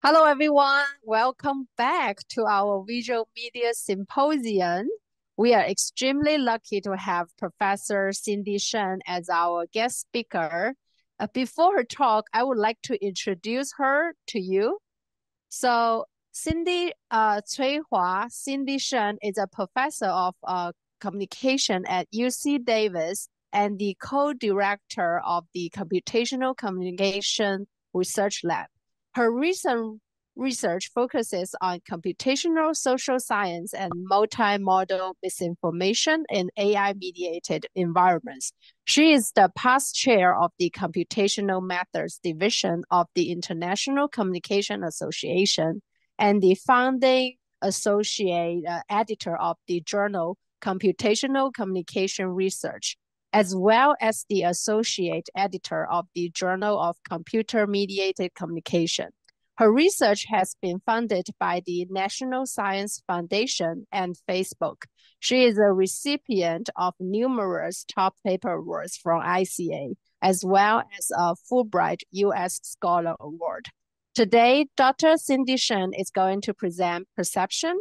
Hello, everyone. Welcome back to our Visual Media Symposium. We are extremely lucky to have Professor Cindy Shen as our guest speaker. Before her talk, I would like to introduce her to you. So, Cui Hua, Cindy Shen is a professor of communication at UC Davis and the co-director of the Computational Communication Research Lab. Her recent research focuses on computational social science and multimodal misinformation in AI-mediated environments. She is the past chair of the Computational Methods Division of the International Communication Association and the founding associate editor of the journal Computational Communication Research, as well as the associate editor of the Journal of Computer Mediated Communication. Her research has been funded by the National Science Foundation and Facebook. She is a recipient of numerous top paper awards from ICA, as well as a Fulbright U.S. Scholar Award. Today, Dr. Cindy Shen is going to present perception,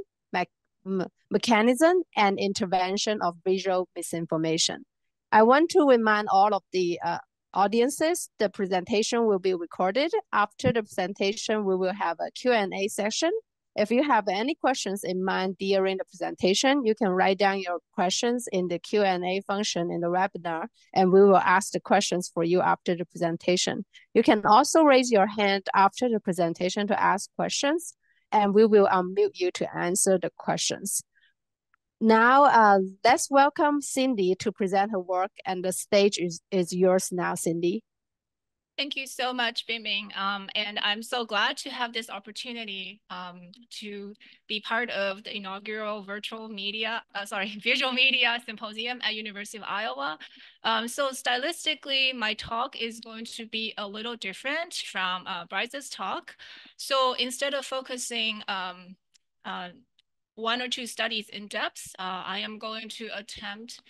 mechanism, and intervention of visual misinformation. I want to remind all of the audiences, the presentation will be recorded. After the presentation, we will have a Q&A session. If you have any questions in mind during the presentation, you can write down your questions in the Q&A function in the webinar, and we will ask the questions for you after the presentation. You can also raise your hand after the presentation to ask questions, and we will unmute you to answer the questions. Now, let's welcome Cindy to present her work, and the stage is yours now, Cindy. Thank you so much, Biming. And I'm so glad to have this opportunity to be part of the inaugural visual media symposium at University of Iowa. So stylistically, my talk is going to be a little different from Bryce's talk. So instead of focusing one or two studies in depth, I am going to attempt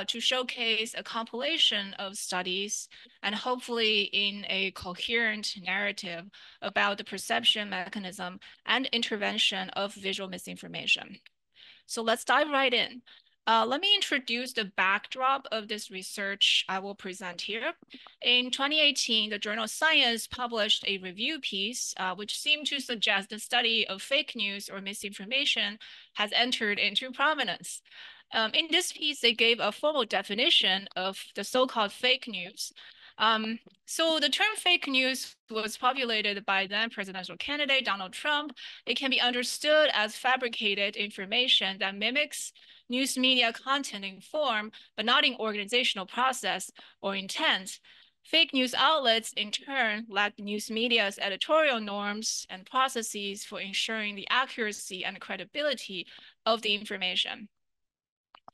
to showcase a compilation of studies and hopefully in a coherent narrative about the perception mechanism and intervention of visual misinformation. So let's dive right in. Let me introduce the backdrop of this research I will present here. In 2018, the journal Science published a review piece which seemed to suggest the study of fake news or misinformation has entered into prominence. In this piece, they gave a formal definition of the so-called fake news. So the term fake news was populated by then presidential candidate Donald Trump. It can be understood as fabricated information that mimics news media content in form, but not in organizational process or intent. Fake news outlets, in turn, lack news media's editorial norms and processes for ensuring the accuracy and credibility of the information.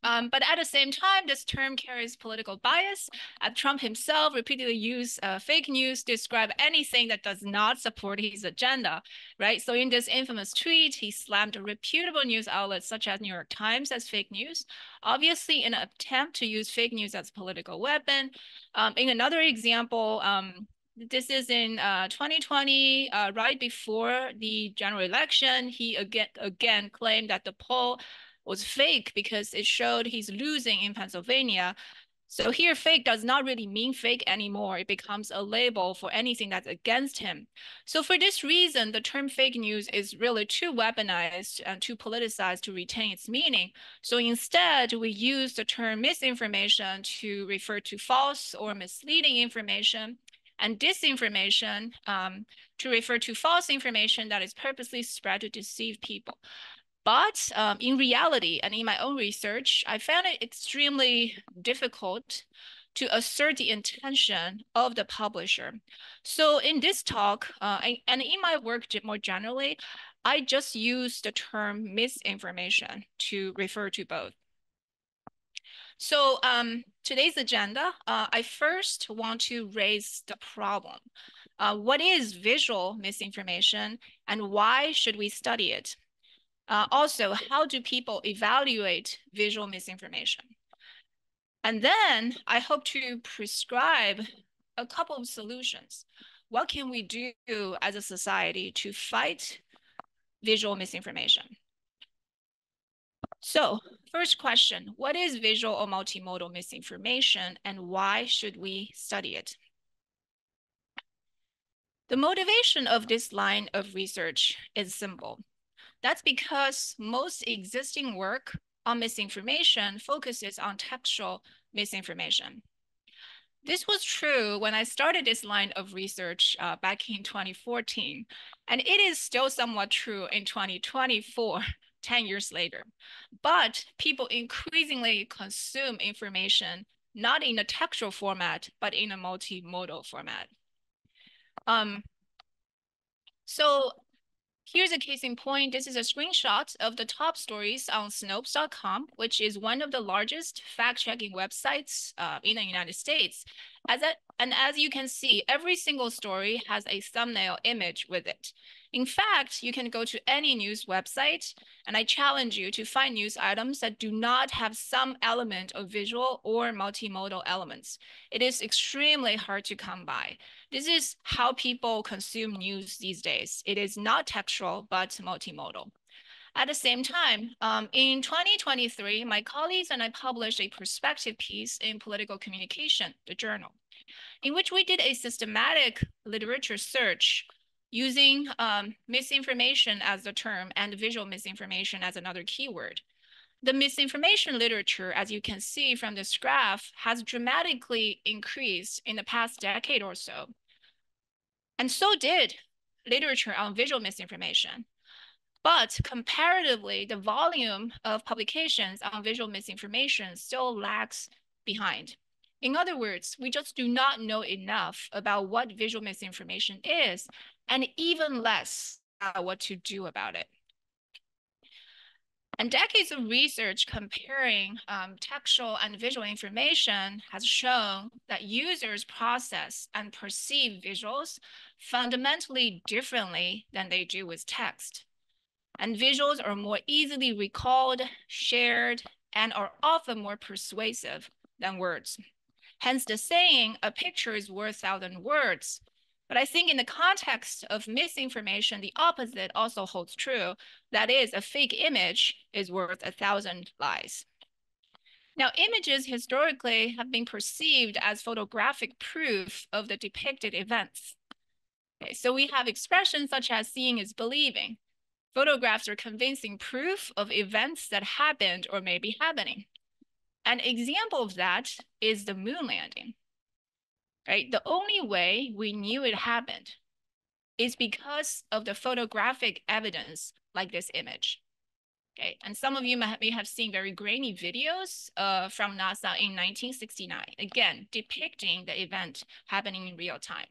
But at the same time, this term carries political bias. Trump himself repeatedly used fake news to describe anything that does not support his agenda, right? So in this infamous tweet, he slammed reputable news outlets such as New York Times as fake news, obviously in an attempt to use fake news as a political weapon. In another example, this is in 2020, right before the general election, he again claimed that the poll was fake because it showed he's losing in Pennsylvania. So here, fake does not really mean fake anymore. It becomes a label for anything that's against him. So for this reason, the term fake news is really too weaponized and too politicized to retain its meaning. So instead, we use the term misinformation to refer to false or misleading information, and disinformation to refer to false information that is purposely spread to deceive people. But in reality, and in my own research, I found it extremely difficult to assert the intention of the publisher. So in this talk, and in my work more generally, I just use the term misinformation to refer to both. So today's agenda, I first want to raise the problem. What is visual misinformation and why should we study it? Also, how do people evaluate visual misinformation? And then I hope to prescribe a couple of solutions. what can we do as a society to fight visual misinformation? So first question, what is visual or multimodal misinformation and why should we study it? The motivation of this line of research is simple. That's because most existing work on misinformation focuses on textual misinformation. This was true when I started this line of research back in 2014, and it is still somewhat true in 2024, 10 years later. But people increasingly consume information not in a textual format, but in a multimodal format. So here's a case in point. This is a screenshot of the top stories on Snopes.com, which is one of the largest fact-checking websites in the United States. As you can see, every single story has a thumbnail image with it. In fact, you can go to any news website, and I challenge you to find news items that do not have some element of visual or multimodal elements. It is extremely hard to come by. This is how people consume news these days. It is not textual, but multimodal. At the same time, in 2023, my colleagues and I published a perspective piece in Political Communication, the journal, in which we did a systematic literature search using misinformation as the term and visual misinformation as another keyword. The misinformation literature, as you can see from this graph, has dramatically increased in the past decade or so. And so did literature on visual misinformation. But comparatively, the volume of publications on visual misinformation still lags behind. In other words, we just do not know enough about what visual misinformation is, and even less about what to do about it. And decades of research comparing textual and visual information has shown that users process and perceive visuals fundamentally differently than they do with text. And visuals are more easily recalled, shared, and are often more persuasive than words. Hence the saying, a picture is worth 1,000 words. But I think in the context of misinformation, the opposite also holds true. That is, a fake image is worth 1,000 lies. Now, images historically have been perceived as photographic proof of the depicted events. Okay, so we have expressions such as seeing is believing. Photographs are convincing proof of events that happened or may be happening. An example of that is the moon landing. Right? The only way we knew it happened is because of the photographic evidence like this image. Okay, and some of you may have seen very grainy videos from NASA in 1969, again, depicting the event happening in real time.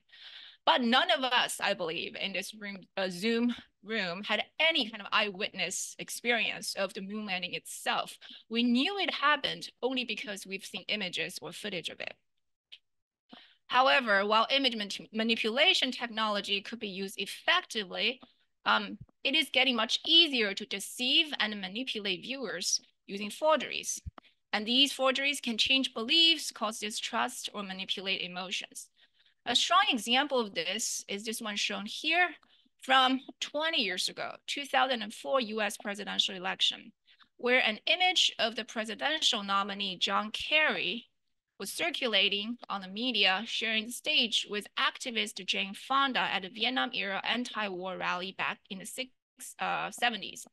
But none of us, I believe, in this room, Zoom room had any kind of eyewitness experience of the moon landing itself. We knew it happened only because we've seen images or footage of it. However, while image manipulation technology could be used effectively, it is getting much easier to deceive and manipulate viewers using forgeries. And these forgeries can change beliefs, cause distrust, or manipulate emotions. A strong example of this is this one shown here from 20 years ago, 2004 US presidential election, where an image of the presidential nominee, John Kerry, was circulating on the media, sharing the stage with activist Jane Fonda at a Vietnam-era anti-war rally back in the 70s.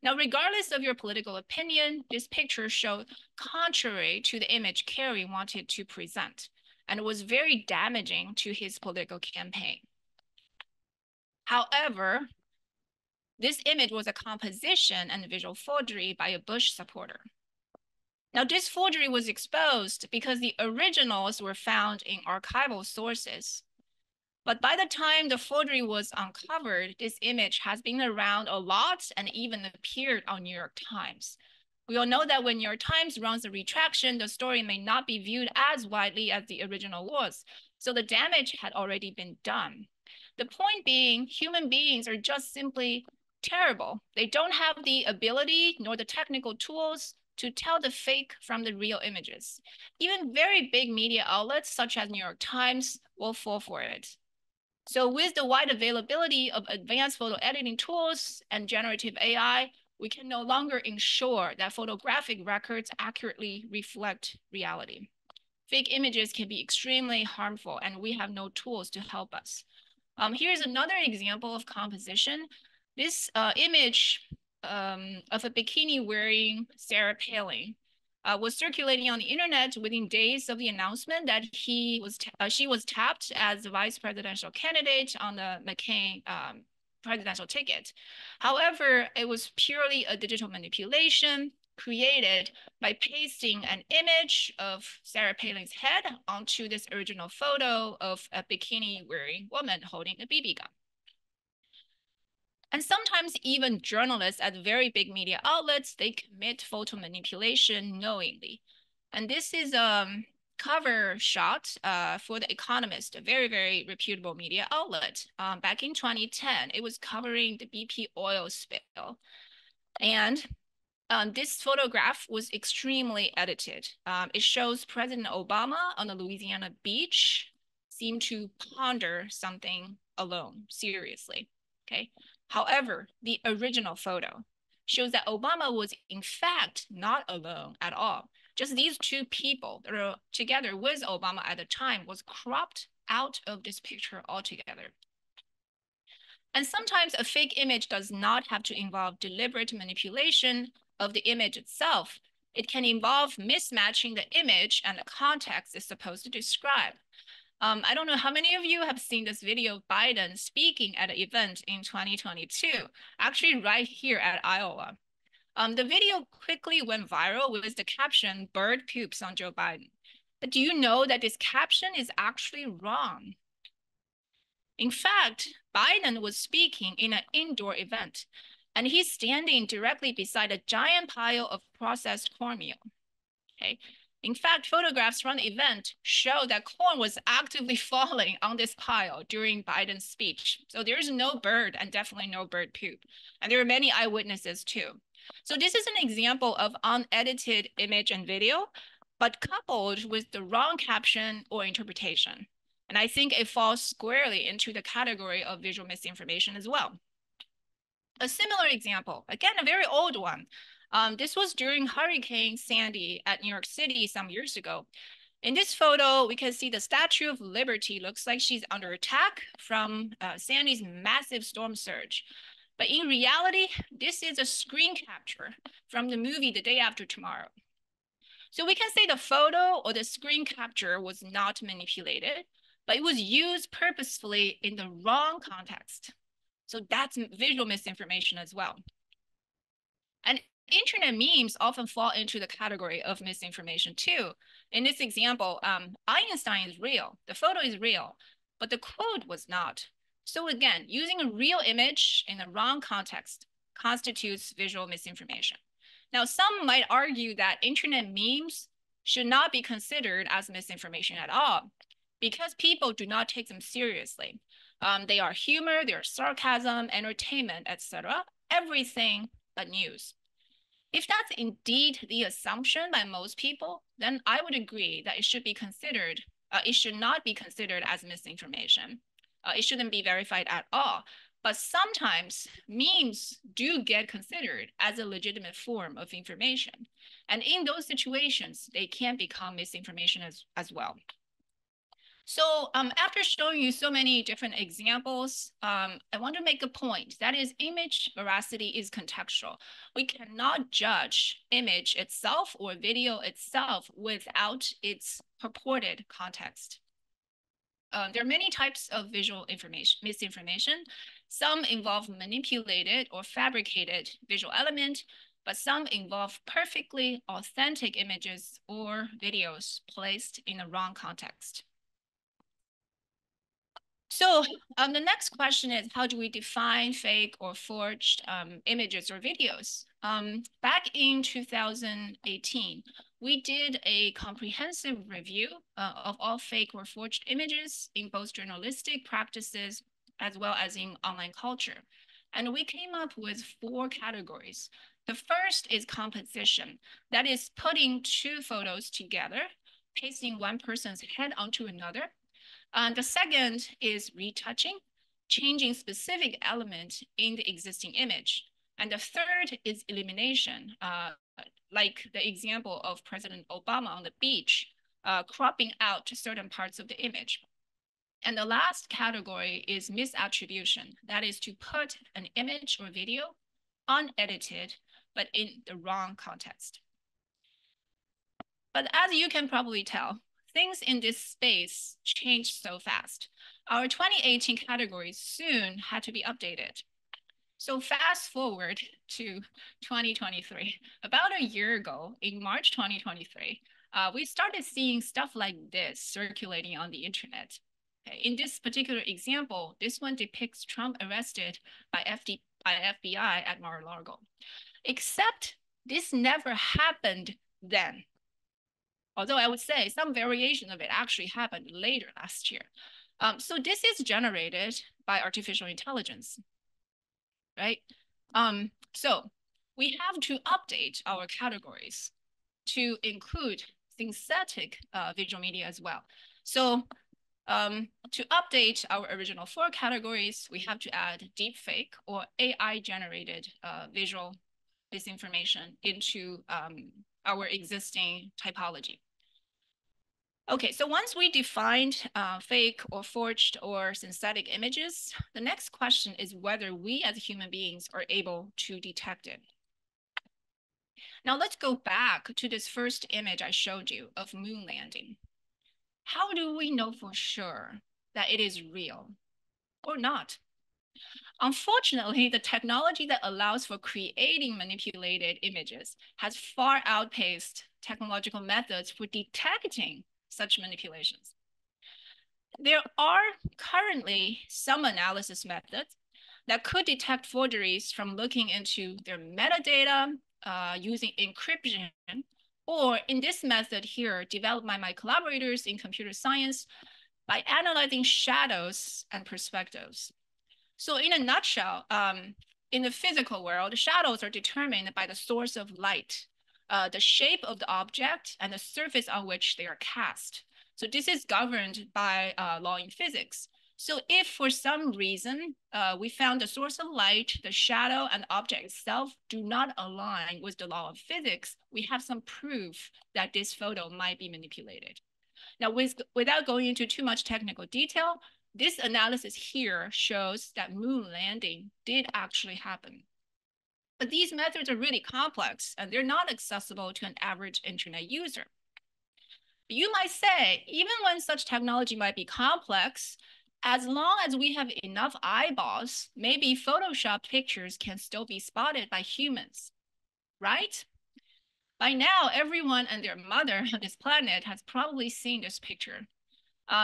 Now, regardless of your political opinion, this picture showed contrary to the image Kerry wanted to present, and it was very damaging to his political campaign. However, this image was a composition and visual forgery by a Bush supporter. Now, this forgery was exposed because the originals were found in archival sources. But by the time the forgery was uncovered, this image has been around a lot and even appeared on New York Times. We all know that when New York Times runs a retraction, the story may not be viewed as widely as the original was. So the damage had already been done. The point being, human beings are just simply terrible. They don't have the ability nor the technical tools to tell the fake from the real images. Even very big media outlets such as New York Times will fall for it. So with the wide availability of advanced photo editing tools and generative AI, we can no longer ensure that photographic records accurately reflect reality. Fake images can be extremely harmful, and we have no tools to help us. Here's another example of composition. This image of a bikini wearing Sarah Palin was circulating on the internet within days of the announcement that she was tapped as the vice presidential candidate on the McCain presidential ticket. However, it was purely a digital manipulation created by pasting an image of Sarah Palin's head onto this original photo of a bikini wearing woman holding a BB gun. And sometimes even journalists at very big media outlets, they commit photo manipulation knowingly. And this is a cover shot for The Economist, a very, very reputable media outlet. Back in 2010, it was covering the BP oil spill. And this photograph was extremely edited. It shows President Obama on the Louisiana beach seem to ponder something alone, seriously, okay? However, the original photo shows that Obama was in fact not alone at all. Just these two people that are together with Obama at the time was cropped out of this picture altogether. And sometimes a fake image does not have to involve deliberate manipulation of the image itself. It can involve mismatching the image and the context it's supposed to describe. I don't know how many of you have seen this video of Biden speaking at an event in 2022, actually right here at Iowa. The video quickly went viral with the caption, "Bird poops on Joe Biden." But do you know that this caption is actually wrong? In fact, Biden was speaking in an indoor event, and he's standing directly beside a giant pile of processed cornmeal. Okay. In fact, photographs from the event show that corn was actively falling on this pile during Biden's speech. So there's no bird and definitely no bird poop. And there are many eyewitnesses too. So this is an example of unedited image and video, but coupled with the wrong caption or interpretation. And I think it falls squarely into the category of visual misinformation as well. A similar example, again, a very old one. This was during Hurricane Sandy at New York City some years ago. In this photo, we can see the Statue of Liberty looks like she's under attack from Sandy's massive storm surge. But in reality, this is a screen capture from the movie The Day After Tomorrow. So we can say the photo or the screen capture was not manipulated, but it was used purposefully in the wrong context. So that's visual misinformation as well. And internet memes often fall into the category of misinformation too. In this example, Einstein is real, the photo is real, but the quote was not. So again, using a real image in the wrong context constitutes visual misinformation. Now, some might argue that internet memes should not be considered as misinformation at all because people do not take them seriously. They are humor, they are sarcasm, entertainment, etc. Everything but news. If that's indeed the assumption by most people, then I would agree that it should be considered, it should not be considered as misinformation. It shouldn't be verified at all. But sometimes memes do get considered as a legitimate form of information. And in those situations, they can become misinformation as well. So after showing you so many different examples, I want to make a point. That is, image veracity is contextual. We cannot judge image itself or video itself without its purported context. There are many types of visual misinformation. Some involve manipulated or fabricated visual element, but some involve perfectly authentic images or videos placed in the wrong context. So the next question is, how do we define fake or forged images or videos? Back in 2018, we did a comprehensive review of all fake or forged images in both journalistic practices as well as in online culture. And we came up with 4 categories. The first is composition. That is putting 2 photos together, pasting one person's head onto another. The second is retouching, changing specific element in the existing image. And the third is elimination, like the example of President Obama on the beach, cropping out certain parts of the image. And the last category is misattribution. That is to put an image or video unedited, but in the wrong context. But as you can probably tell, things in this space changed so fast. Our 2018 categories soon had to be updated. So fast forward to 2023. About a year ago, in March 2023, we started seeing stuff like this circulating on the internet. Okay. In this particular example, this one depicts Trump arrested by FBI at Mar-a-Lago. Except this never happened then. Although I would say some variation of it actually happened later last year. So this is generated by artificial intelligence, right? So we have to update our categories to include synthetic visual media as well. So to update our original 4 categories, we have to add deepfake or AI-generated visual disinformation into our existing typology. Okay, so once we defined fake or forged or synthetic images, the next question is whether we as human beings are able to detect it. Now let's go back to this first image I showed you of moon landing. How do we know for sure that it is real or not? Unfortunately, the technology that allows for creating manipulated images has far outpaced technological methods for detecting such manipulations. There are currently some analysis methods that could detect forgeries from looking into their metadata using encryption, or in this method here, developed by my collaborators in computer science by analyzing shadows and perspectives. So in a nutshell, in the physical world, shadows are determined by the source of light, the shape of the object, and the surface on which they are cast. So this is governed by law in physics. So if for some reason we found the source of light, the shadow, and the object itself do not align with the law of physics, we have some proof that this photo might be manipulated. Now, without going into too much technical detail, this analysis here shows that moon landing did actually happen. But these methods are really complex and they're not accessible to an average internet user. You might say, even when such technology might be complex, as long as we have enough eyeballs, maybe Photoshop pictures can still be spotted by humans, right? By now, everyone and their mother on this planet has probably seen this picture.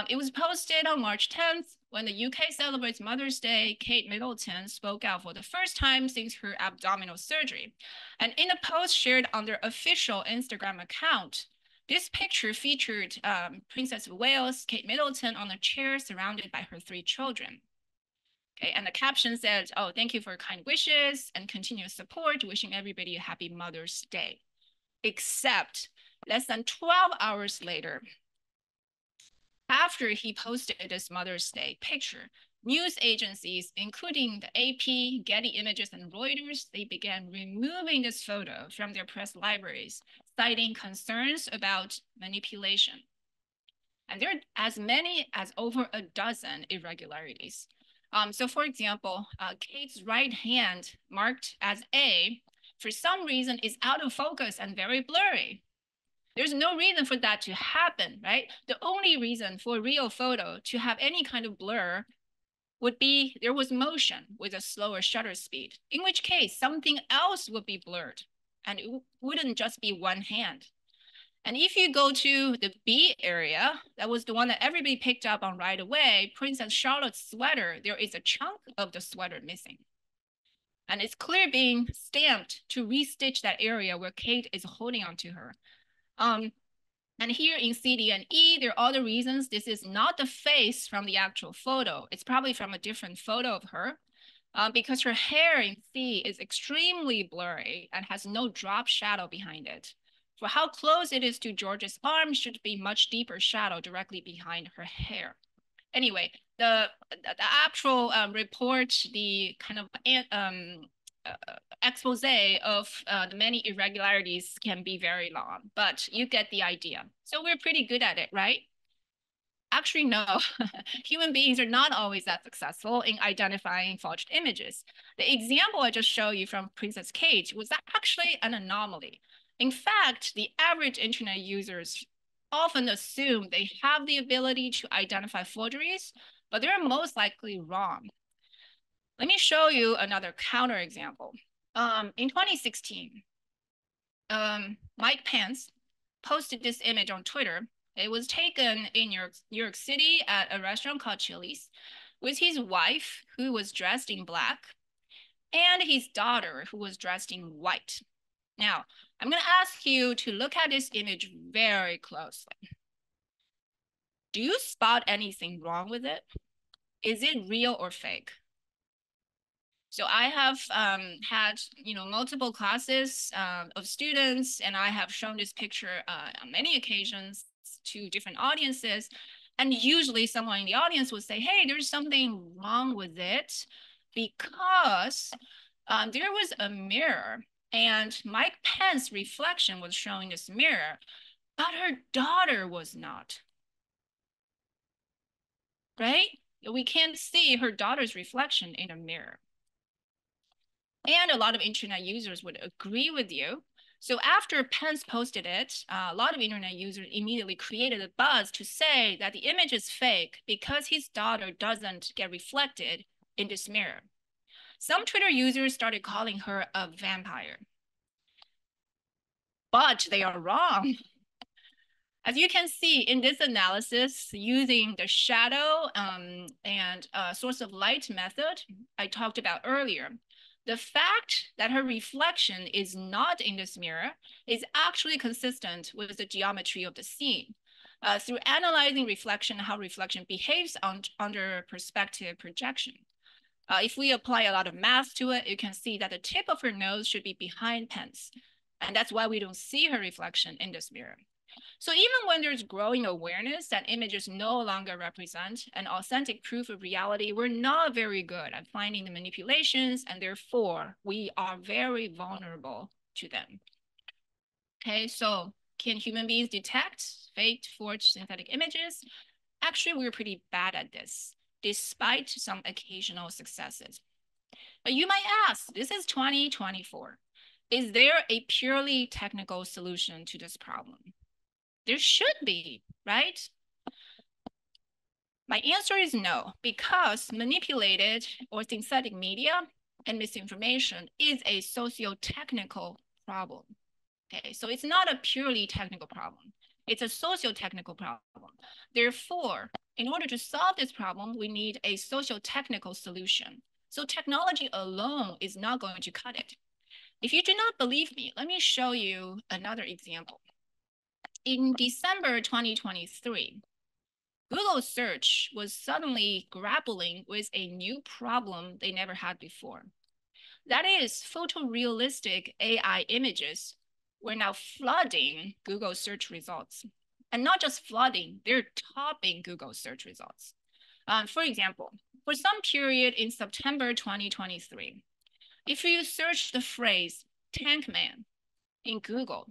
It was posted on March 10th. When the UK celebrates Mother's Day, Kate Middleton spoke out for the first time since her abdominal surgery. And in a post shared on their official Instagram account, this picture featured Princess of Wales, Kate Middleton, on a chair surrounded by her 3 children. Okay, and the caption said, "Oh, thank you for your kind wishes and continuous support. Wishing everybody a happy Mother's Day." Except less than 12 hours later, after he posted this Mother's Day picture, news agencies, including the AP, Getty Images, and Reuters, they began removing this photo from their press libraries, citing concerns about manipulation. And there are as many as over a dozen irregularities. So for example, Kate's right hand marked as A, for some reason is out of focus and very blurry. There's no reason for that to happen, right? The only reason for a real photo to have any kind of blur would be there was motion with a slower shutter speed, in which case something else would be blurred and it wouldn't just be one hand. And if you go to the B area, that was the one that everybody picked up on right away, Princess Charlotte's sweater, there is a chunk of the sweater missing. And it's clear being stamped to restitch that area where Kate is holding onto her. And here in C, D, and E, there are other reasons. This is not the face from the actual photo. It's probably from a different photo of her because her hair in C is extremely blurry and has no drop shadow behind it. For how close it is to George's arm should be much deeper shadow directly behind her hair. Anyway, the actual report, the kind of expose of the many irregularities can be very long, but you get the idea. So we're pretty good at it, right? Actually, no. Human beings are not always that successful in identifying forged images. The example I just showed you from Princess Kate was actually an anomaly. In fact, the average internet users often assume they have the ability to identify forgeries, but they're most likely wrong. Let me show you another counterexample. In 2016, Mike Pence posted this image on Twitter. It was taken in New York City at a restaurant called Chili's with his wife, who was dressed in black, and his daughter, who was dressed in white. Now, I'm going to ask you to look at this image very closely. Do you spot anything wrong with it? Is it real or fake? So I have had multiple classes of students, and I have shown this picture on many occasions to different audiences. And usually someone in the audience would say, hey, there's something wrong with it because there was a mirror and Mike Pence's reflection was showing this mirror, but her daughter was not, right? We can't see her daughter's reflection in a mirror. And a lot of internet users would agree with you. So after Pence posted it, a lot of internet users immediately created a buzz to say that the image is fake because his daughter doesn't get reflected in this mirror. Some Twitter users started calling her a vampire. But they are wrong. As you can see in this analysis, using the shadow and source of light method I talked about earlier, the fact that her reflection is not in this mirror is actually consistent with the geometry of the scene. Through analyzing reflection, how reflection behaves under perspective projection. If we apply a lot of math to it, you can see that the tip of her nose should be behind Pence. And that's why we don't see her reflection in this mirror. So even when there's growing awareness that images no longer represent an authentic proof of reality, we're not very good at finding the manipulations, and therefore we are very vulnerable to them. Okay, so can human beings detect faked, forged synthetic images? Actually, we're pretty bad at this, despite some occasional successes. But you might ask, this is 2024. Is there a purely technical solution to this problem? There should be, right? My answer is no, because manipulated or synthetic media and misinformation is a socio-technical problem. Okay, so it's not a purely technical problem. It's a socio-technical problem. Therefore, in order to solve this problem, we need a socio-technical solution. So technology alone is not going to cut it. If you do not believe me, let me show you another example. In December 2023, Google search was suddenly grappling with a new problem they never had before. That is, photorealistic AI images were now flooding Google search results. And not just flooding, they're topping Google search results. For example, for some period in September 2023, if you search the phrase tank man in Google,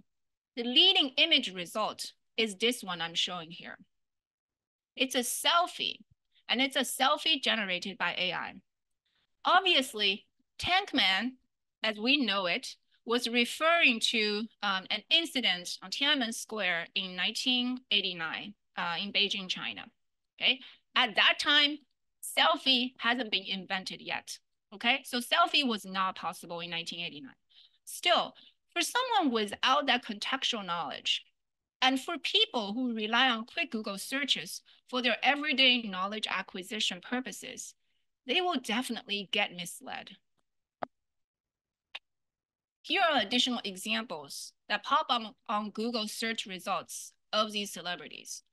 the leading image result is this one I'm showing here. It's a selfie, and it's a selfie generated by AI. Obviously, tank man, as we know it, was referring to an incident on Tiananmen Square in 1989 in Beijing, China. Okay, at that time, selfie hasn't been invented yet. Okay, so selfie was not possible in 1989. Still, for someone without that contextual knowledge, and for people who rely on quick Google searches for their everyday knowledge acquisition purposes, they will definitely get misled. Here are additional examples that pop up on Google search results of these celebrities.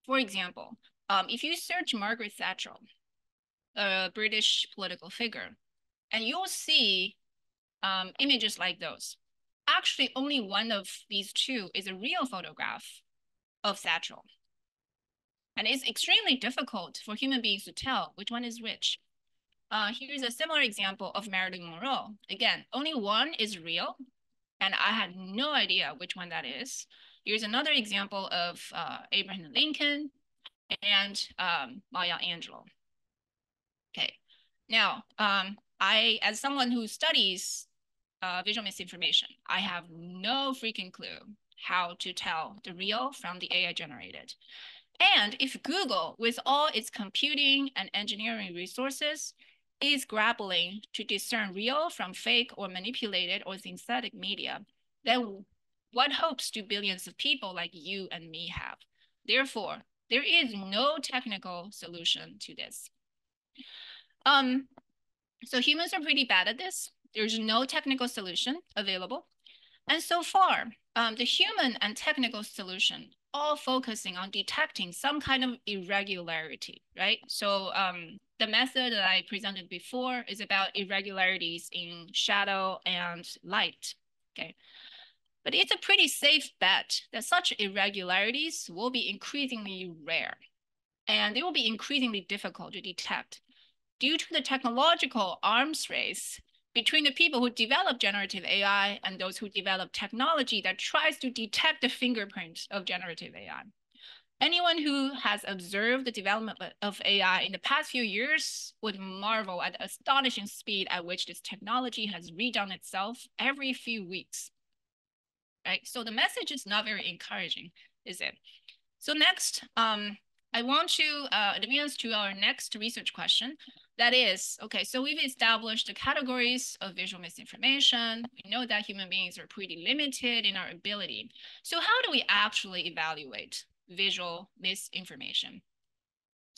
For example, if you search Margaret Thatcher, a British political figure, and you'll see images like those. Actually, only one of these two is a real photograph of Thatcher. And it's extremely difficult for human beings to tell which one is which. Here's a similar example of Marilyn Monroe. Again, only one is real, and I had no idea which one that is. Here's another example of Abraham Lincoln and Maya Angelou. Okay, now as someone who studies visual misinformation, I have no freaking clue how to tell the real from the AI generated. And if Google, with all its computing and engineering resources, is grappling to discern real from fake or manipulated or synthetic media, then what hopes do billions of people like you and me have? Therefore, there is no technical solution to this. So humans are pretty bad at this. There's no technical solution available. And so far, the human and technical solution all focusing on detecting some kind of irregularity, right? So the method that I presented before is about irregularities in shadow and light, okay? But it's a pretty safe bet that such irregularities will be increasingly rare, and they will be increasingly difficult to detect due to the technological arms race between the people who develop generative AI and those who develop technology that tries to detect the fingerprint of generative AI. Anyone who has observed the development of AI in the past few years would marvel at the astonishing speed at which this technology has redone itself every few weeks. Right? So the message is not very encouraging, is it? So next, I want to advance to our next research question. That is, okay, so we've established the categories of visual misinformation. We know that human beings are pretty limited in our ability. So how do we actually evaluate visual misinformation?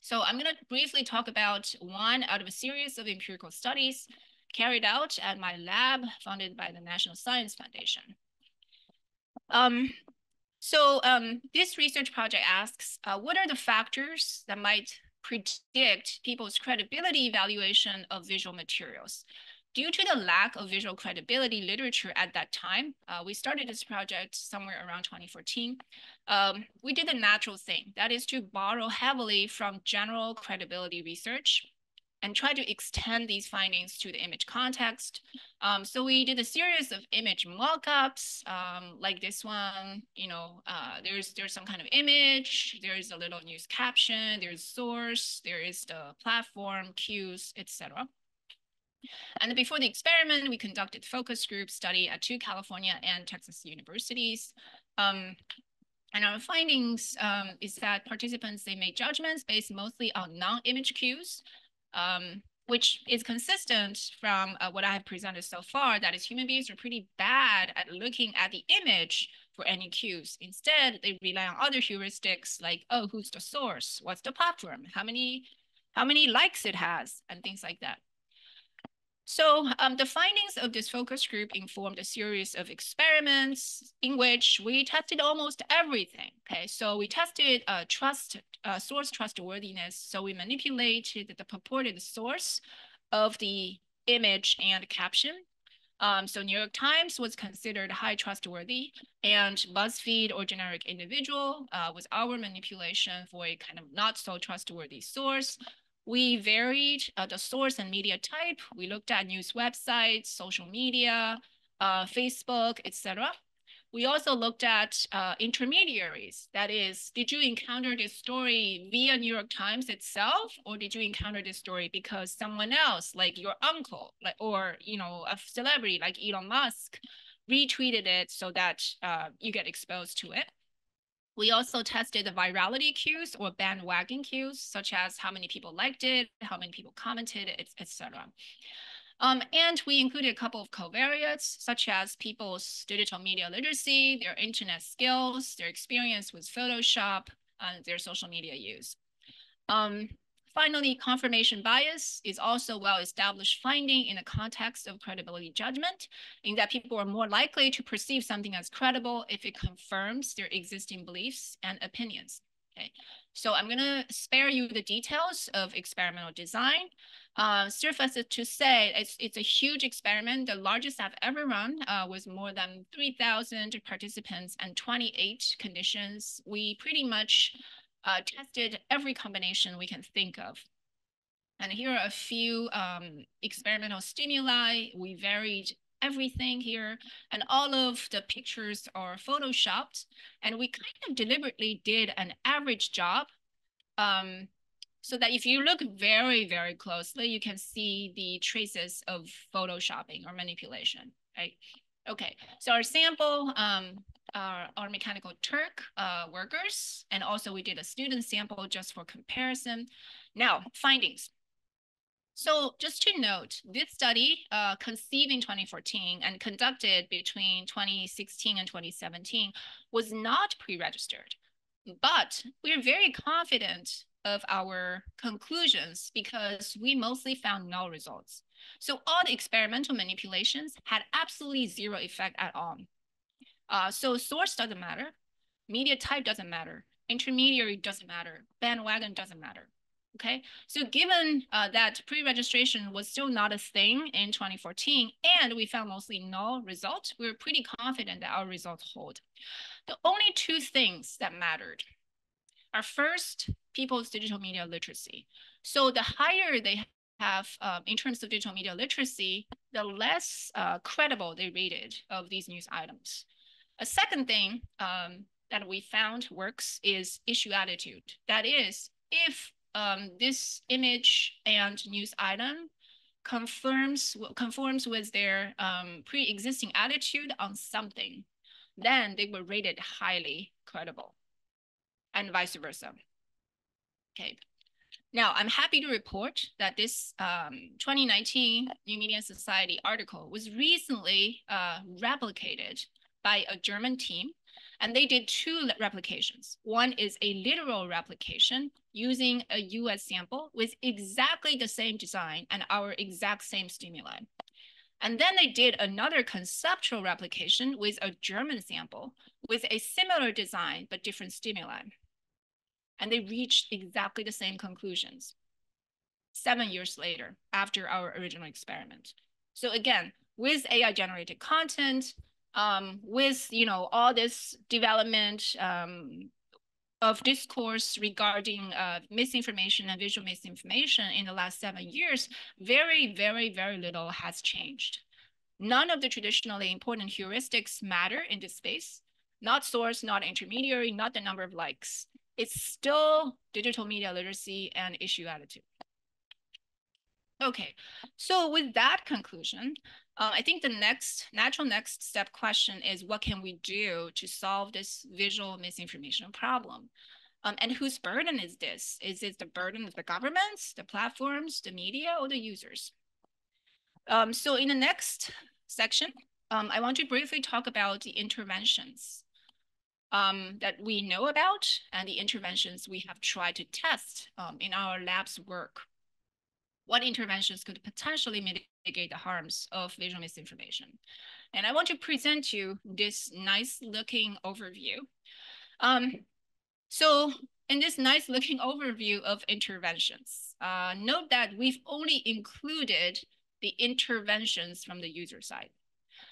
So I'm going to briefly talk about one out of a series of empirical studies carried out at my lab funded by the National Science Foundation. This research project asks, what are the factors that might predict people's credibility evaluation of visual materials? Due to the lack of visual credibility literature at that time, we started this project somewhere around 2014. We did the natural thing, that is to borrow heavily from general credibility research and try to extend these findings to the image context. So we did a series of image mockups, like this one. There's some kind of image, there's a little news caption, there's source, there is the platform, cues, etc. And before the experiment, we conducted focus group study at 2 California and Texas universities. And our findings is that participants, they made judgments based mostly on non-image cues, which is consistent from what I have presented so far, that is human beings are pretty bad at looking at the image for any cues. Instead, they rely on other heuristics like, oh, who's the source? What's the platform? How many likes it has? And things like that. So the findings of this focus group informed a series of experiments in which we tested almost everything. Okay, so we tested source trustworthiness. So we manipulated the purported source of the image and caption. So New York Times was considered high trustworthy, and BuzzFeed or generic individual was our manipulation for a kind of not so trustworthy source. We varied the source and media type. We looked at news websites, social media, Facebook, etc. We also looked at intermediaries. That is, did you encounter this story via New York Times itself, or did you encounter this story because someone else, like your uncle, or a celebrity like Elon Musk, retweeted it so that you get exposed to it? We also tested the virality cues or bandwagon cues, such as how many people liked it, how many people commented, etc. And we included a couple of covariates, such as people's digital media literacy, their internet skills, their experience with Photoshop, and their social media use. Finally, confirmation bias is also a well-established finding in the context of credibility judgment, in that people are more likely to perceive something as credible if it confirms their existing beliefs and opinions. Okay, so I'm gonna spare you the details of experimental design. Suffice it to say, it's a huge experiment. The largest I've ever run was more than 3,000 participants and 28 conditions. We pretty much tested every combination we can think of. And here are a few experimental stimuli. We varied everything here, and all of the pictures are photoshopped. And we kind of deliberately did an average job so that if you look very, very closely, you can see the traces of photoshopping or manipulation, right? Okay, so our sample are Mechanical Turk workers, and also we did a student sample just for comparison. Now, findings. So just to note, this study conceived in 2014 and conducted between 2016 and 2017 was not pre-registered, but we're very confident of our conclusions because we mostly found null results. So all the experimental manipulations had absolutely zero effect at all. So source doesn't matter, media type doesn't matter, intermediary doesn't matter, bandwagon doesn't matter. Okay, so given that pre-registration was still not a thing in 2014, and we found mostly null results, we were pretty confident that our results hold. The only two things that mattered are first, people's digital media literacy. So the higher they have in terms of digital media literacy, the less credible they rated of these news items. A second thing that we found works is issue attitude. That is, if this image and news item conforms with their pre-existing attitude on something, then they were rated highly credible, and vice versa. Okay. Now, I'm happy to report that this 2019 New Media Society article was recently replicated by a German team, and they did two replications. One is a literal replication using a US sample with exactly the same design and our exact same stimuli. And then they did another conceptual replication with a German sample with a similar design but different stimuli. And they reached exactly the same conclusions 7 years later after our original experiment. So again, with AI generated content, with all this development of discourse regarding misinformation and visual misinformation in the last 7 years, very, very, very little has changed. None of the traditionally important heuristics matter in this space. Not source, not intermediary, not the number of likes. It's still digital media literacy and issue attitude. Okay, so with that conclusion, I think the natural next step question is what can we do to solve this visual misinformation problem? And whose burden is this? Is it the burden of the governments, the platforms, the media, or the users? So in the next section, I want to briefly talk about the interventions that we know about and the interventions we have tried to test in our lab's work. What interventions could potentially mitigate the harms of visual misinformation? And I want to present you this nice looking overview. So in this nice looking overview of interventions, note that we've only included the interventions from the user side.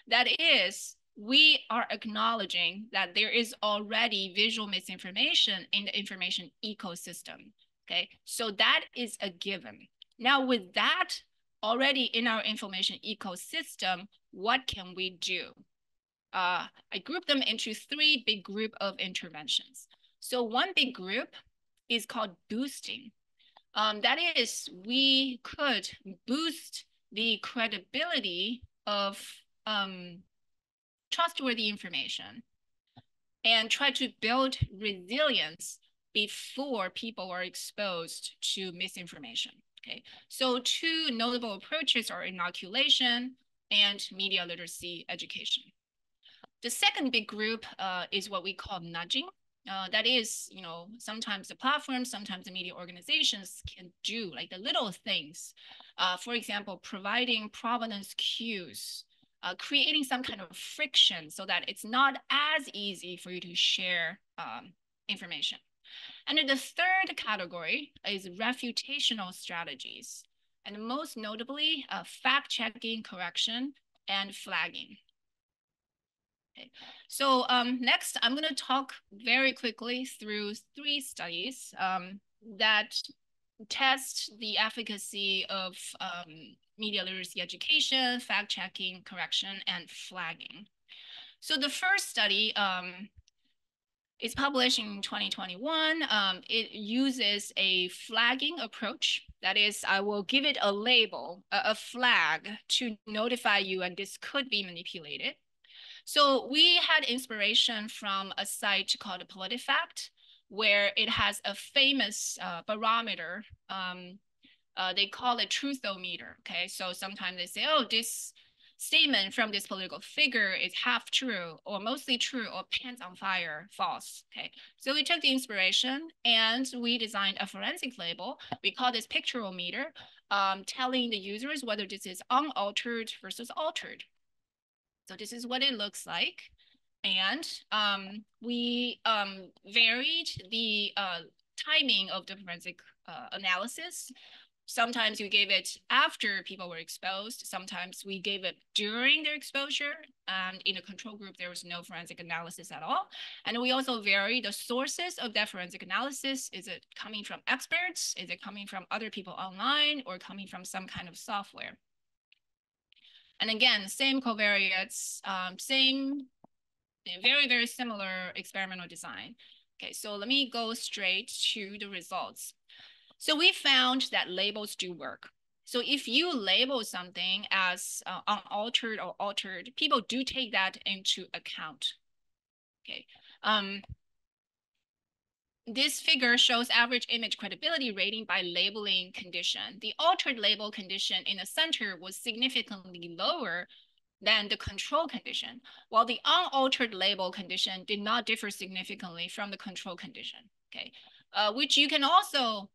That is, we are acknowledging that there is already visual misinformation in the information ecosystem, okay? So that is a given. Now with that already in our information ecosystem, what can we do? I group them into three big group of interventions. So one big group is called boosting. That is, we could boost the credibility of trustworthy information and try to build resilience before people are exposed to misinformation. Okay, so two notable approaches are inoculation and media literacy education. The second big group is what we call nudging. That is, sometimes the platforms, sometimes the media organizations can do like the little things. For example, providing provenance cues, creating some kind of friction so that it's not as easy for you to share information. And then the third category is refutational strategies, and most notably, fact-checking, correction, and flagging. Okay. So next, I'm going to talk very quickly through 3 studies that test the efficacy of media literacy education, fact-checking, correction, and flagging. So the first study is published in 2021. It uses a flagging approach. That is, I will give it a label, a flag to notify you, and this could be manipulated. So we had inspiration from a site called PolitiFact, where it has a famous barometer. They call it truthometer. Okay, so sometimes they say, oh, this statement from this political figure is half true or mostly true or pants on fire, false. Okay, so we took the inspiration and we designed a forensic label. We call this picturometer, telling the users whether this is unaltered versus altered. So this is what it looks like. And we varied the timing of the forensic analysis. Sometimes we gave it after people were exposed. Sometimes we gave it during their exposure. And in the control group, there was no forensic analysis at all. And we also vary the sources of that forensic analysis. Is it coming from experts? Is it coming from other people online or coming from some kind of software? And again, same covariates, same very, very similar experimental design. Okay, so let me go straight to the results. So we found that labels do work. So if you label something as unaltered or altered, people do take that into account. Okay. This figure shows average image credibility rating by labeling condition. The altered label condition in the center was significantly lower than the control condition, while the unaltered label condition did not differ significantly from the control condition. Okay, which you can also,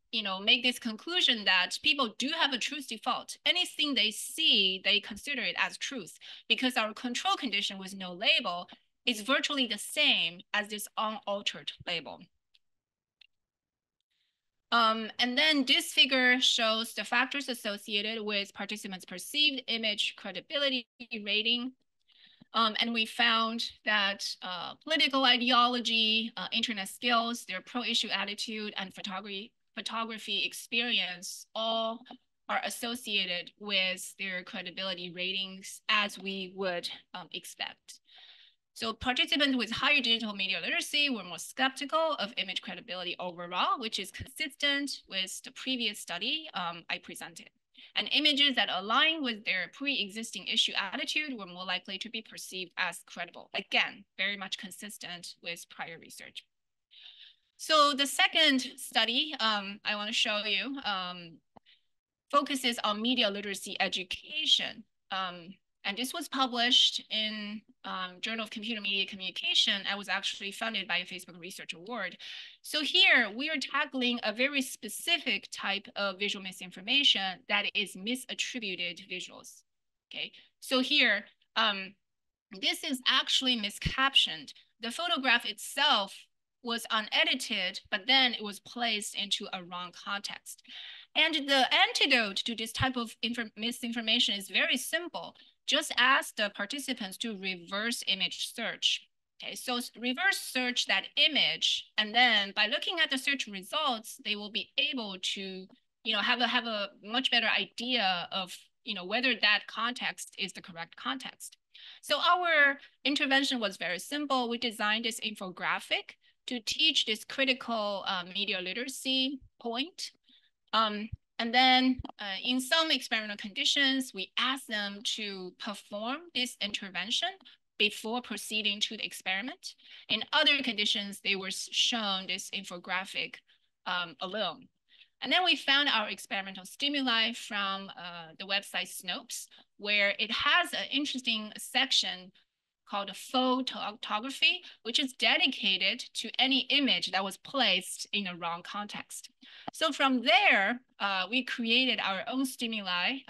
make this conclusion that people do have a truth default. Anything they see, they consider it as truth, because our control condition with no label is virtually the same as this unaltered label. And then this figure shows the factors associated with participants' perceived image credibility rating. And we found that political ideology, internet skills, their pro-issue attitude, and photography experience all are associated with their credibility ratings as we would expect. So participants with higher digital media literacy were more skeptical of image credibility overall, which is consistent with the previous study I presented. And images that align with their pre-existing issue attitude were more likely to be perceived as credible. Again, very much consistent with prior research. So the second study I want to show you focuses on media literacy education. And this was published in Journal of Computer Media Communication. I was actually funded by a Facebook Research Award. So here we are tackling a very specific type of visual misinformation that is misattributed visuals. Okay, so here, this is actually miscaptioned. The photograph itself was unedited, but then it was placed into a wrong context. And the antidote to this type of misinformation is very simple. Just ask the participants to reverse image search. Okay, so reverse search that image, and then by looking at the search results, they will be able to, have a much better idea of, whether that context is the correct context. So our intervention was very simple. We designed this infographic to teach this critical media literacy point. And then in some experimental conditions, we ask them to perform this intervention before proceeding to the experiment. In other conditions, they were shown this infographic alone. And then we found our experimental stimuli from the website Snopes, where it has an interesting section called photography, which is dedicated to any image that was placed in a wrong context. So from there, we created our own stimuli.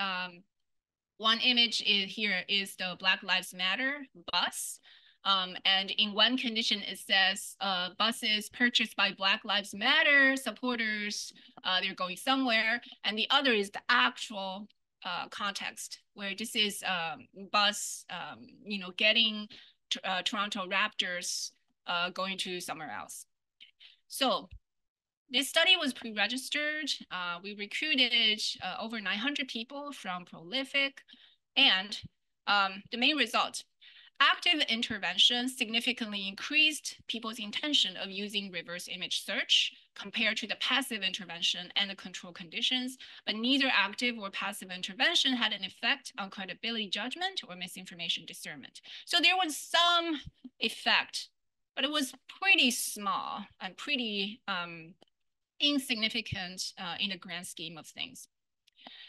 One image here is the Black Lives Matter bus. And in one condition, it says buses purchased by Black Lives Matter supporters, they're going somewhere. And the other is the actual context, where this is bus, getting Toronto Raptors going to somewhere else. So this study was pre-registered. We recruited over 900 people from Prolific, and the main result, active intervention significantly increased people's intention of using reverse image search compared to the passive intervention and the control conditions, but neither active or passive intervention had an effect on credibility judgment or misinformation discernment. So there was some effect, but it was pretty small and pretty insignificant in the grand scheme of things.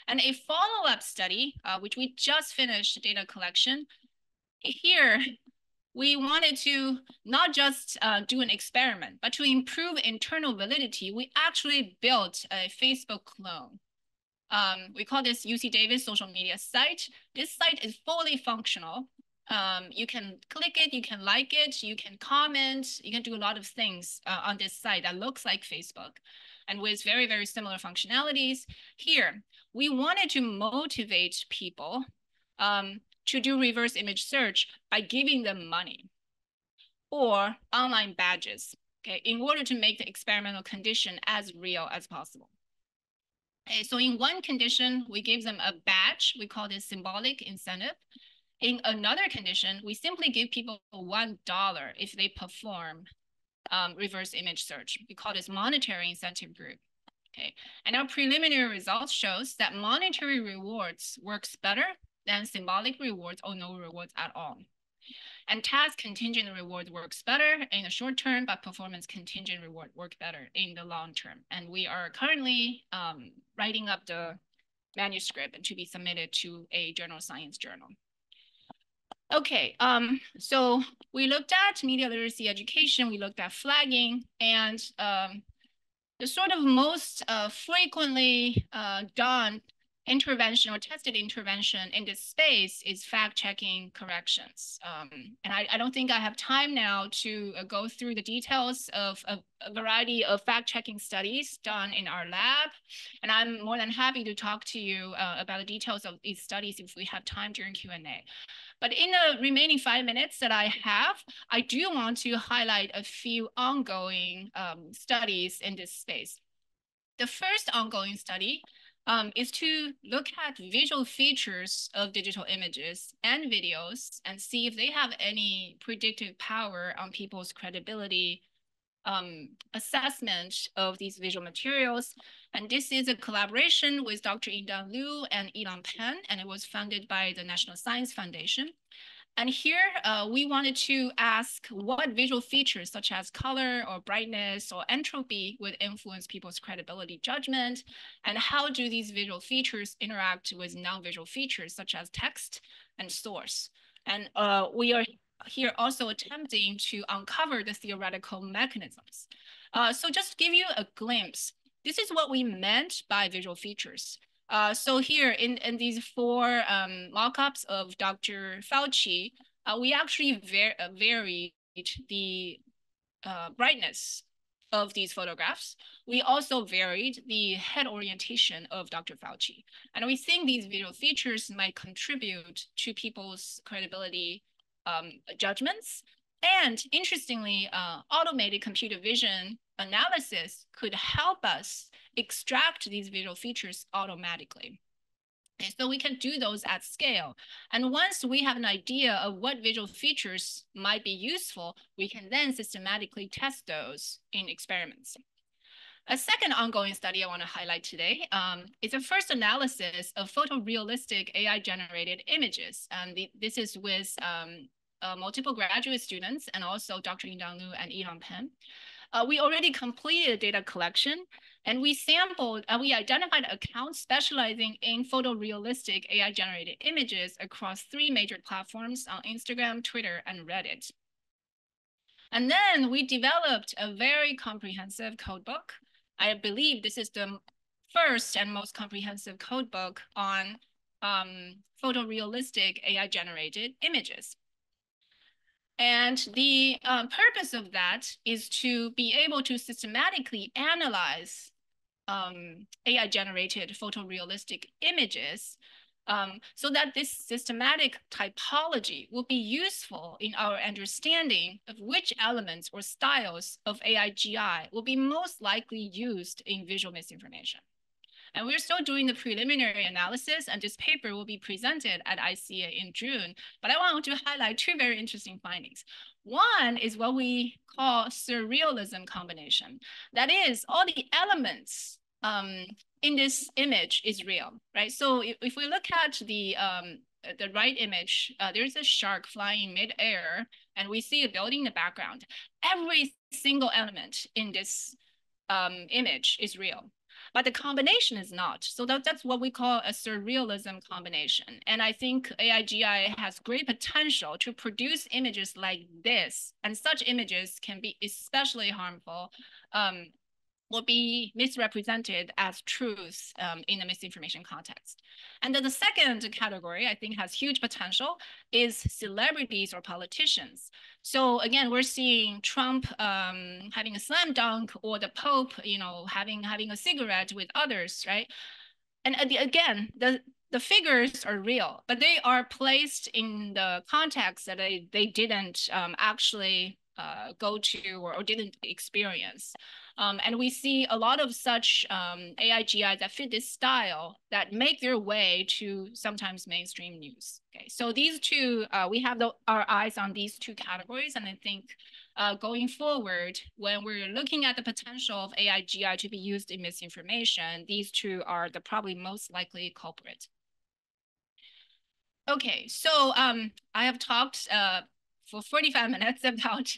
And a follow-up study, which we just finished data collection, here we wanted to not just do an experiment, but to improve internal validity, we actually built a Facebook clone. We call this UC Davis social media site. This site is fully functional. You can click it, you can like it, you can comment, you can do a lot of things on this site that looks like Facebook and with very, very similar functionalities. Here, we wanted to motivate people to do reverse image search by giving them money or online badges, okay, in order to make the experimental condition as real as possible. Okay, so in one condition, we gave them a badge. We call this symbolic incentive. In another condition, we simply give people $1 if they perform reverse image search. We call this monetary incentive group. Okay, and our preliminary results shows that monetary rewards works better than symbolic rewards or no rewards at all. And task contingent reward works better in the short term, but performance contingent reward work better in the long term. And we are currently writing up the manuscript to be submitted to a journal science journal. Okay, so we looked at media literacy education, we looked at flagging, and the sort of most frequently done intervention or tested intervention in this space is fact-checking corrections. And I don't think I have time now to go through the details of a variety of fact-checking studies done in our lab. And I'm more than happy to talk to you about the details of these studies if we have time during Q&A. But in the remaining 5 minutes that I have, I do want to highlight a few ongoing studies in this space. The first ongoing study is to look at visual features of digital images and videos and see if they have any predictive power on people's credibility assessment of these visual materials. And this is a collaboration with Dr. Yingdan Liu and Ilan Pen, and it was funded by the National Science Foundation. And here we wanted to ask what visual features such as color or brightness or entropy would influence people's credibility judgment, and how do these visual features interact with non-visual features such as text and source. And we are here also attempting to uncover the theoretical mechanisms. So just to give you a glimpse, this is what we meant by visual features. So here in these 4 mock-ups of Dr. Fauci, we actually varied the brightness of these photographs. We also varied the head orientation of Dr. Fauci. And we think these visual features might contribute to people's credibility judgments. And interestingly, automated computer vision analysis could help us extract these visual features automatically. Okay, so we can do those at scale. And once we have an idea of what visual features might be useful, we can then systematically test those in experiments. A second ongoing study I want to highlight today is a first analysis of photorealistic AI-generated images. And this is with multiple graduate students and also Dr. Yingdan Liu and Ilan Pen. We already completed data collection, and we identified accounts specializing in photorealistic AI-generated images across 3 major platforms on Instagram, Twitter, and Reddit. And then we developed a very comprehensive codebook. I believe this is the first and most comprehensive codebook on photorealistic AI-generated images. And the purpose of that is to be able to systematically analyze AI-generated photorealistic images so that this systematic typology will be useful in our understanding of which elements or styles of AIGI will be most likely used in visual misinformation. And we're still doing the preliminary analysis, and this paper will be presented at ICA in June. But I want to highlight two very interesting findings. One is what we call surrealism combination. That is, all the elements in this image is real, right? So if we look at the right image, there's a shark flying mid-air, and we see a building in the background. Every single element in this image is real, but the combination is not. So that's what we call a surrealism combination. And I think AIGI has great potential to produce images like this, and such images can be especially harmful, will be misrepresented as truth in the misinformation context. And then the second category I think has huge potential is celebrities or politicians. So again, we're seeing Trump having a slam dunk, or the Pope, having a cigarette with others, right? And again, the figures are real, but they are placed in the context that they didn't actually go to or didn't experience. And we see a lot of such AIGI that fit this style that make their way to sometimes mainstream news. Okay, so these two, we have our eyes on these two categories, and I think going forward, when we're looking at the potential of AIGI to be used in misinformation, these two are the probably most likely culprit. Okay, so I have talked for 45 minutes about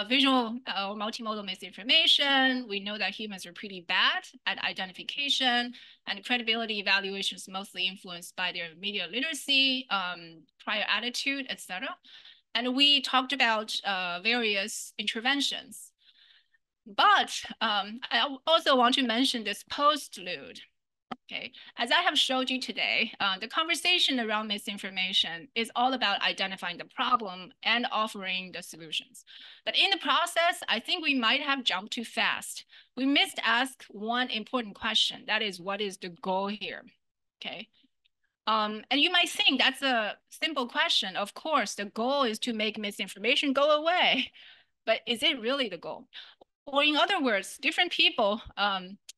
visual or multimodal misinformation. We know that humans are pretty bad at identification, and credibility evaluation is mostly influenced by their media literacy, prior attitude, etc. And we talked about various interventions. But I also want to mention this postlude. Okay, as I have showed you today, the conversation around misinformation is all about identifying the problem and offering the solutions. But in the process, I think we might have jumped too fast. We missed to ask one important question. That is, what is the goal here? Okay. And you might think that's a simple question. Of course, the goal is to make misinformation go away. But is it really the goal? Or in other words, different people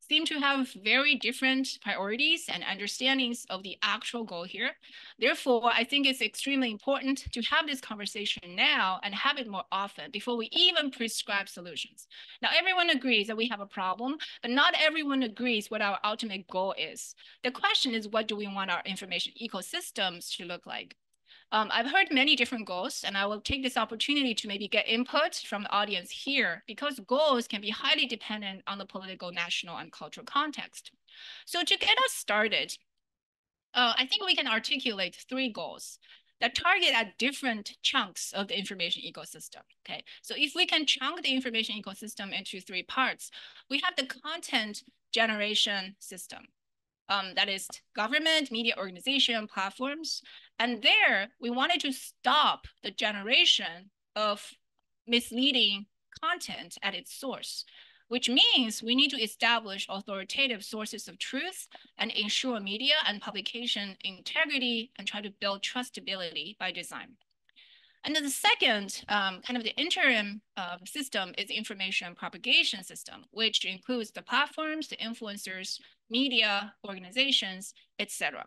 seem to have very different priorities and understandings of the actual goal here. Therefore, I think it's extremely important to have this conversation now and have it more often before we even prescribe solutions. Now, everyone agrees that we have a problem, but not everyone agrees what our ultimate goal is. The question is, what do we want our information ecosystems to look like? I've heard many different goals, and I will take this opportunity to maybe get input from the audience here, because goals can be highly dependent on the political, national, and cultural context. So to get us started, I think we can articulate three goals that target at different chunks of the information ecosystem. Okay, so if we can chunk the information ecosystem into three parts, we have the content generation system. That is government, media organization, platforms. And there, we wanted to stop the generation of misleading content at its source, which means we need to establish authoritative sources of truth and ensure media and publication integrity and try to build trustability by design. And then the second kind of the interim system is the information propagation system, which includes the platforms, the influencers, media, organizations, etc.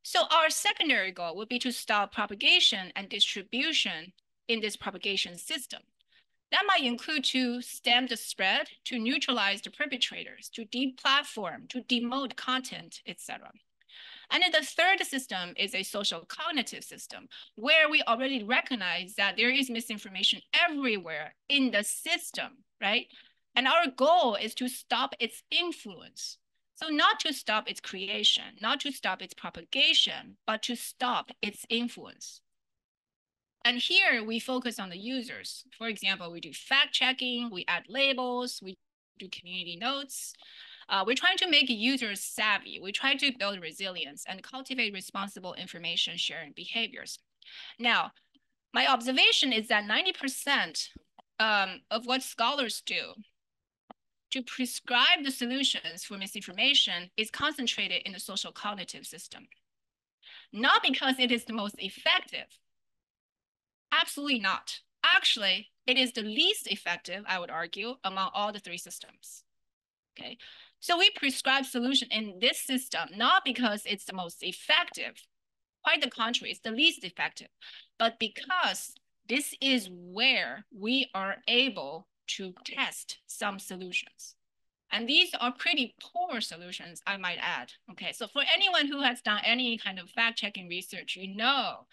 So our secondary goal would be to stop propagation and distribution in this propagation system. That might include to stem the spread, to neutralize the perpetrators, to deplatform, to demote content, etc. And then the third system is a social cognitive system, where we already recognize that there is misinformation everywhere in the system, right? And our goal is to stop its influence. So not to stop its creation, not to stop its propagation, but to stop its influence. And here we focus on the users. For example, we do fact checking, we add labels, we do community notes. We're trying to make users savvy. We try to build resilience and cultivate responsible information sharing behaviors. Now, my observation is that 90% of what scholars do to prescribe the solutions for misinformation is concentrated in the social cognitive system. Not because it is the most effective. Absolutely not. Actually, it is the least effective, I would argue, among all the three systems. Okay, so we prescribe solution in this system, not because it's the most effective, quite the contrary, it's the least effective, but because this is where we are able to test some solutions. And these are pretty poor solutions, I might add. Okay, so for anyone who has done any kind of fact-checking research, the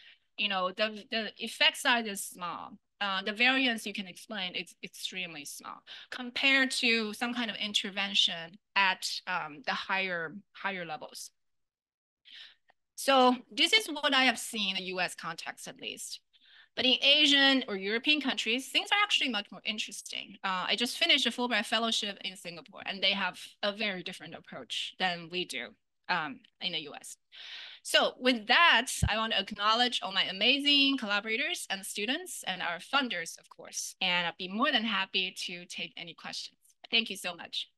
effect size is small. The variance you can explain is extremely small compared to some kind of intervention at the higher levels. So this is what I have seen in the US context, at least. But in Asian or European countries, things are actually much more interesting. I just finished a Fulbright fellowship in Singapore, and they have a very different approach than we do in the US. So with that, I want to acknowledge all my amazing collaborators and students and our funders, of course, and I'd be more than happy to take any questions. Thank you so much.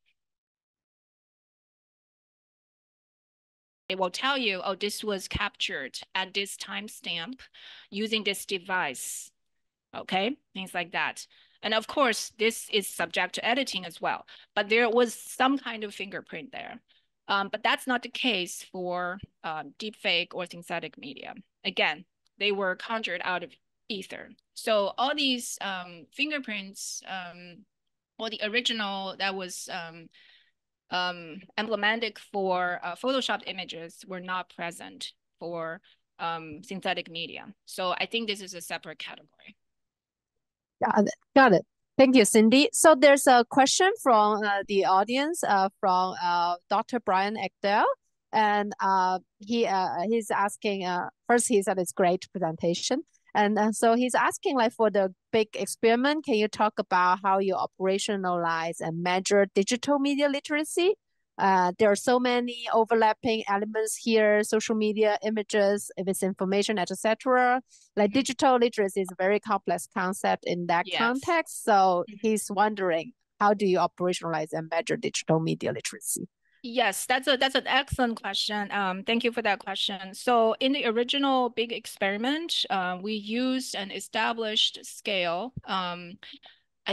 It will tell you, oh, this was captured at this timestamp using this device, okay? Things like that. And of course, this is subject to editing as well, but there was some kind of fingerprint there. But that's not the case for deepfake or synthetic media. Again, they were conjured out of ether. So all these fingerprints, or the original that was emblematic for photoshopped images were not present for synthetic media. So I think this is a separate category. Got it. Got it. Thank you, Cindy. So there's a question from the audience from Dr. Brian Ekdal. And he's asking, first he said it's great presentation. And so he's asking, like, for the big experiment, can you talk about how you operationalize and measure digital media literacy? There are so many overlapping elements here, social media, images, if it's information, etc. Like digital literacy is a very complex concept in that Yes. context. So he's wondering, how do you operationalize and measure digital media literacy? Yes, that's an excellent question. Thank you for that question. So in the original big experiment, we used an established scale. I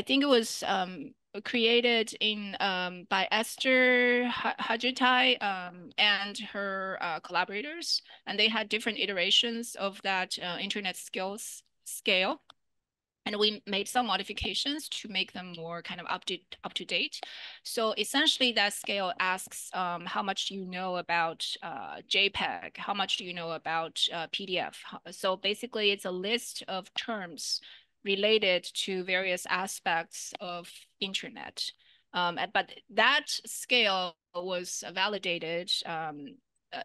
think it was created in by Esther Hajitai and her collaborators, and they had different iterations of that internet skills scale. And we made some modifications to make them more kind of up to date. So essentially that scale asks how much do you know about JPEG? How much do you know about PDF? So basically it's a list of terms related to various aspects of internet. But that scale was validated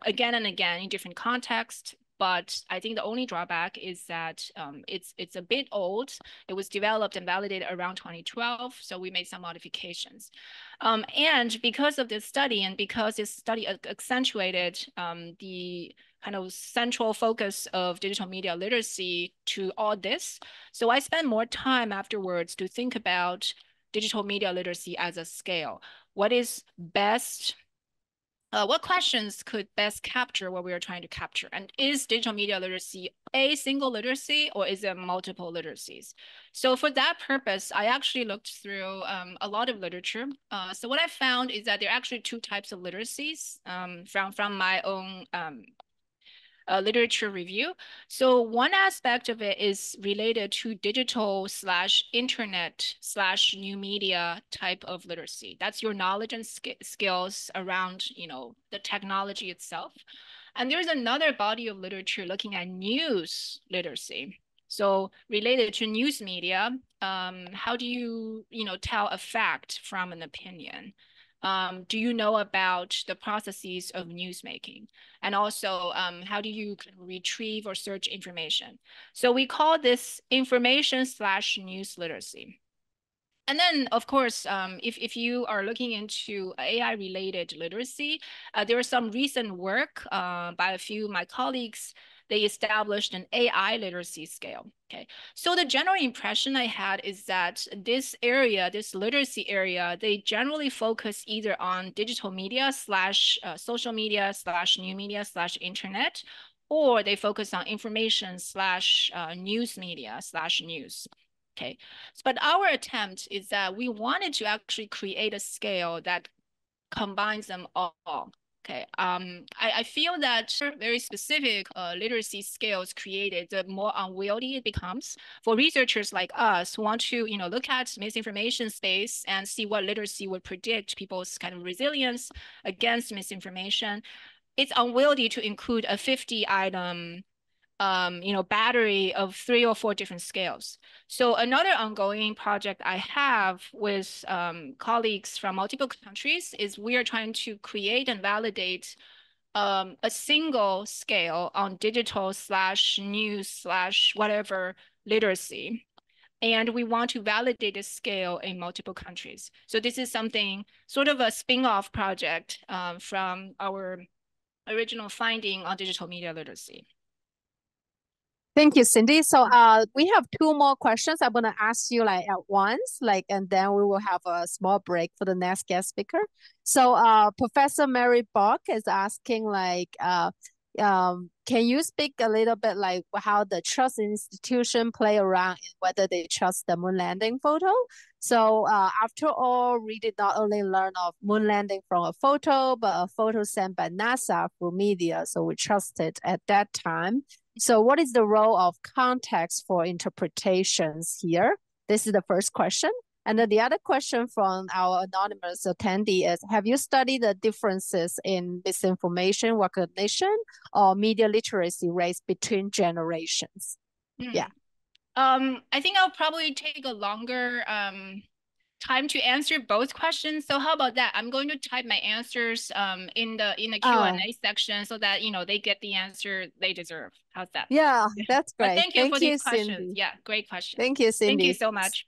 again and again in different contexts. But I think the only drawback is that it's a bit old. It was developed and validated around 2012, so we made some modifications. And because of this study, and because this study accentuated the kind of central focus of digital media literacy to all this, so I spent more time afterwards to think about digital media literacy as a scale. What is best? What questions could best capture what we are trying to capture? And is digital media literacy a single literacy, or is it multiple literacies? So for that purpose, I actually looked through a lot of literature. So what I found is that there are actually two types of literacies from my own literature review. So one aspect of it is related to digital/internet/new media type of literacy. That's your knowledge and skills around, the technology itself. And there's another body of literature looking at news literacy. So related to news media, how do you, tell a fact from an opinion? Do you know about the processes of newsmaking? And also, how do you retrieve or search information? So we call this information/news literacy. And then, of course, if you are looking into AI-related literacy, there was some recent work by a few of my colleagues. They established an AI literacy scale. Okay, so the general impression I had is that this area, this literacy area, they generally focus either on digital media/social media/new media/internet, or they focus on information slash news media slash news. Okay, but our attempt is that we wanted to actually create a scale that combines them all. Okay, I feel that very specific literacy scales created, the more unwieldy it becomes for researchers like us who want to, look at misinformation space and see what literacy would predict people's kind of resilience against misinformation. It's unwieldy to include a 50-item battery of 3 or 4 different scales. So another ongoing project I have with colleagues from multiple countries is we are trying to create and validate a single scale on digital slash news slash whatever literacy. And we want to validate this scale in multiple countries. So this is something sort of a spin-off project from our original finding on digital media literacy. Thank you, Cindy. So we have 2 more questions. I'm gonna ask you like at once, and then we will have a small break for the next guest speaker. So Professor Mary Bach is asking can you speak a little bit like how the trust institution play around in whether they trust the moon landing photo? So after all, we did not only learn of moon landing from a photo, but a photo sent by NASA through media. So we trusted at that time. So what is the role of context for interpretations here? This is the first question. And then the other question from our anonymous attendee is, have you studied the differences in misinformation recognition or media literacy rates between generations? Yeah. I think I'll probably take a longer time to answer both questions. So how about that? I'm going to type my answers in the Q&A section so that they get the answer they deserve. How's that? Yeah, that's great. But thank you for Thank you, these questions. Cindy. Yeah, great question. Thank you, Cindy. Thank you so much.